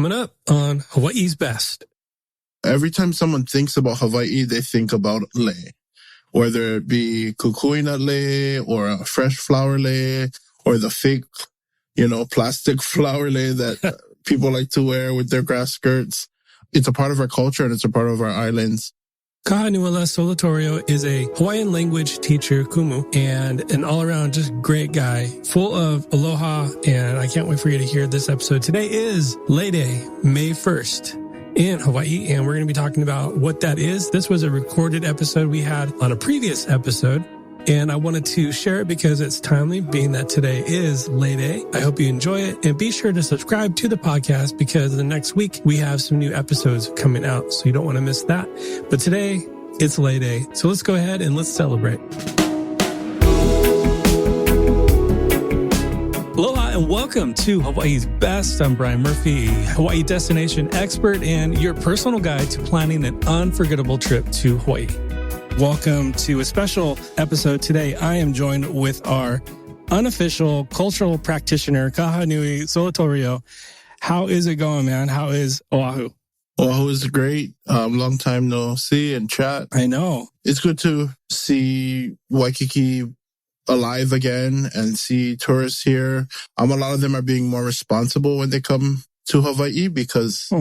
Coming up on Hawaii's Best. Every time someone thinks about Hawaii, they think about lei, whether it be kukuina lei or a fresh flower lei or the fake, plastic flower lei that people like to wear with their grass skirts. It's a part of our culture and it's a part of our islands. Kahanuala Solatorio is a Hawaiian language teacher, kumu, and an all-around just great guy, full of aloha, and I can't wait for you to hear this episode. Today is Lei Day, May 1st in Hawaii, and we're going to be talking about what that is. This was a recorded episode we had on a previous episode, and I wanted to share it because it's timely, being that today is Lei Day. I hope you enjoy it, and be sure to subscribe to the podcast because the next week we have some new episodes coming out, so you don't want to miss that. But today, it's Lei Day, so let's go ahead and let's celebrate. Aloha and welcome to Hawaii's Best. I'm Brian Murphy, Hawaii destination expert and your personal guide to planning an unforgettable trip to Hawaii. Welcome to a special episode. Today, I am joined with our unofficial cultural practitioner, Kahanui Solatorio. How is it going, man? How is Oahu? Oahu is great. Long time no see and chat. I know. It's good to see Waikiki alive again and see tourists here. A lot of them are being more responsible when they come to Hawaii because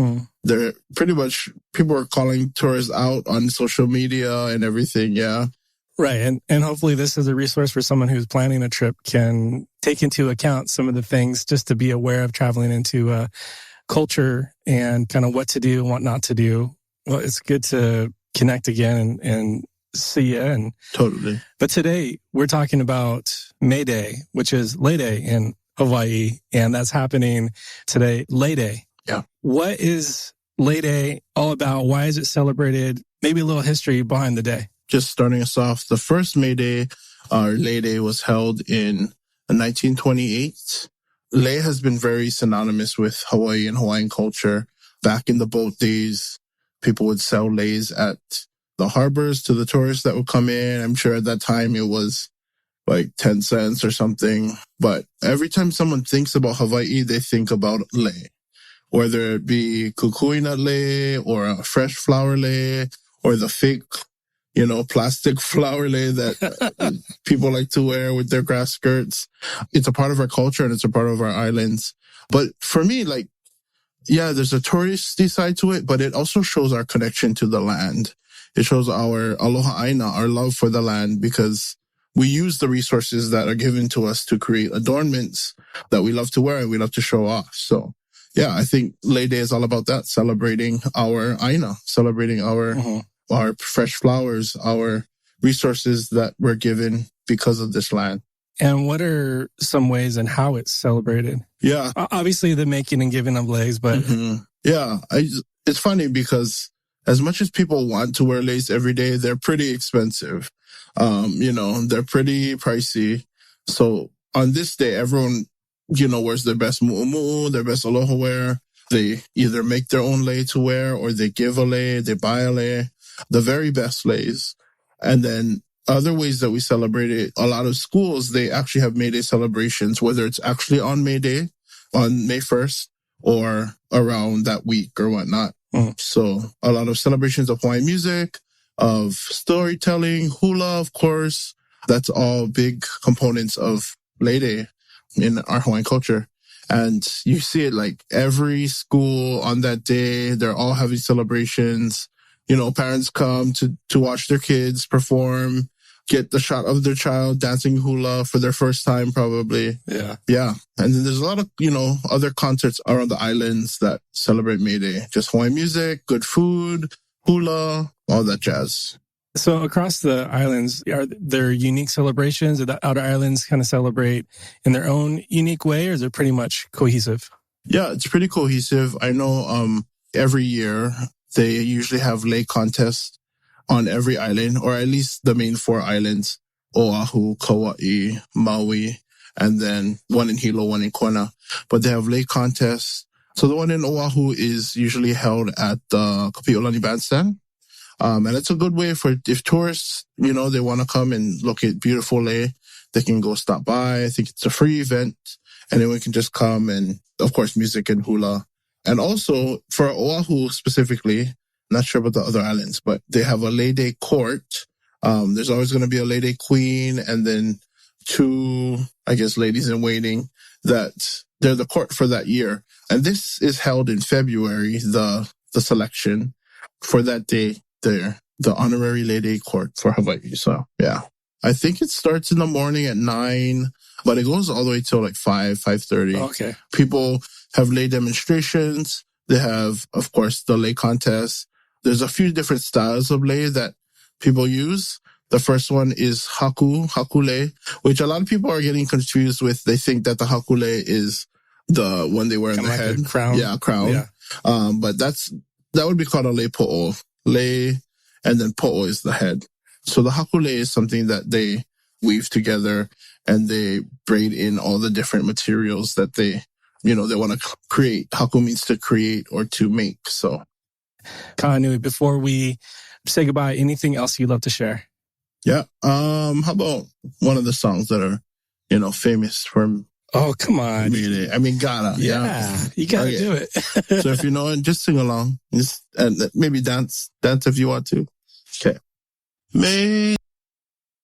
they're pretty much, people are calling tourists out on social media and everything. Yeah. Right. And hopefully this is a resource for someone who's planning a trip can take into account some of the things just to be aware of traveling into culture and kind of what to do and what not to do. Well, it's good to connect again and see you. And totally. But today we're talking about May Day, which is Lei Day in Hawaii, and that's happening today, Lei Day. Yeah. What is Lei Day all about? Why is it celebrated? Maybe a little history behind the day. Just starting us off, the first May Day, or Lei Day, was held in 1928. Lei has been very synonymous with Hawaii and Hawaiian culture. Back in the boat days, people would sell leis at the harbors to the tourists that would come in. I'm sure at that time it was like 10 cents or something. But every time someone thinks about Hawaii, they think about lei, whether it be kukuina lei or a fresh flower lei or the fake, plastic flower lei that people like to wear with their grass skirts. It's a part of our culture and it's a part of our islands. But for me, there's a touristy side to it, but it also shows our connection to the land. It shows our aloha aina, our love for the land, because we use the resources that are given to us to create adornments that we love to wear and we love to show off. So, yeah, I think Lei Day is all about that, celebrating our aina, celebrating our fresh flowers, our resources that were given because of this land. And what are some ways and how it's celebrated? Yeah. Obviously, the making and giving of leis, but... Yeah, it's funny because as much as people want to wear leis every day, they're pretty expensive. They're pretty pricey. So on this day, everyone, wears their best mu'umu'u, their best aloha wear. They either make their own lei to wear or they give a lei, they buy a lei, the very best leis. And then other ways that we celebrate it, a lot of schools, they actually have May Day celebrations, whether it's actually on May Day, on May 1st, or around that week or whatnot. So a lot of celebrations of Hawaiian music, of storytelling, hula, of course. That's all big components of Lei Day in our Hawaiian culture. And you see it like every school on that day, they're all having celebrations. Parents come to watch their kids perform, get the shot of their child dancing hula for their first time, probably. Yeah. Yeah. And then there's a lot of, other concerts around the islands that celebrate May Day. Just Hawaiian music, good food, hula, all that jazz. So across the islands, are there unique celebrations? Or the outer islands kind of celebrate in their own unique way, or is it pretty much cohesive? Yeah, it's pretty cohesive. I know every year they usually have lei contests on every island, or at least the main 4 islands, Oahu, Kauai, Maui, and then one in Hilo, one in Kona. But they have lei contests. So the one in Oahu is usually held at the Kapi'olani Bandstand. And it's a good way for, if tourists, they want to come and look at beautiful lei, they can go stop by. I think it's a free event. Anyone can just come and, of course, music and hula. And also for Oahu specifically, not sure about the other islands, but they have a Lei Day court. There's always going to be a Lei Day queen and then 2, I guess, ladies in waiting that they're the court for that year. And this is held in February, the selection for that day there, the honorary Lei Day court for Hawaii. So yeah, I think it starts in the morning at 9, but it goes all the way till like 5:30. Okay. People have lei demonstrations. They have, of course, the lei contest. There's a few different styles of lei that people use. The first one is haku lei, which a lot of people are getting confused with. They think that the haku lei is the one they wear in the head. A crown. Yeah, crown. Yeah. But that would be called a lei po'o. Lei, and then po'o is the head. So the haku lei is something that they weave together and they braid in all the different materials that they want to create. Haku means to create or to make. So, Kanui, before we say goodbye, anything else you'd love to share? Yeah. How about one of the songs that are, famous from... Oh, come on. I mean, gotta. Yeah. You gotta do it. So if you know it, just sing along. And maybe dance if you want to. Okay. May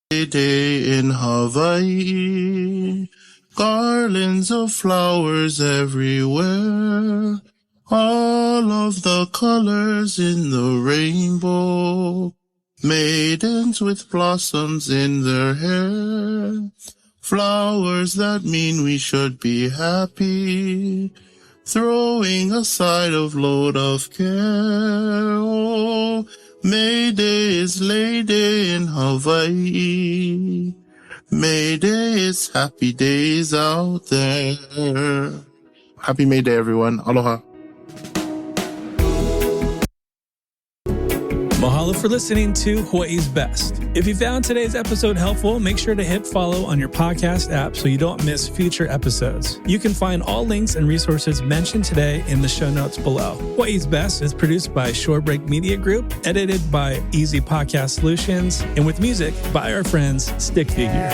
Day in Hawaii, garlands of flowers everywhere, all of the colors in the rainbow, maidens with blossoms in their hair, flowers that mean we should be happy, throwing aside a load of care. Oh, May Day is Lei Day in Hawaii. May Day is happy days out there. Happy May Day, everyone. Aloha. Mahalo for listening to Hawaii's Best. If you found today's episode helpful, make sure to hit follow on your podcast app so you don't miss future episodes. You can find all links and resources mentioned today in the show notes below. Hawaii's Best is produced by Shorebreak Media Group, edited by Easy Podcast Solutions, and with music by our friends Stick Figure.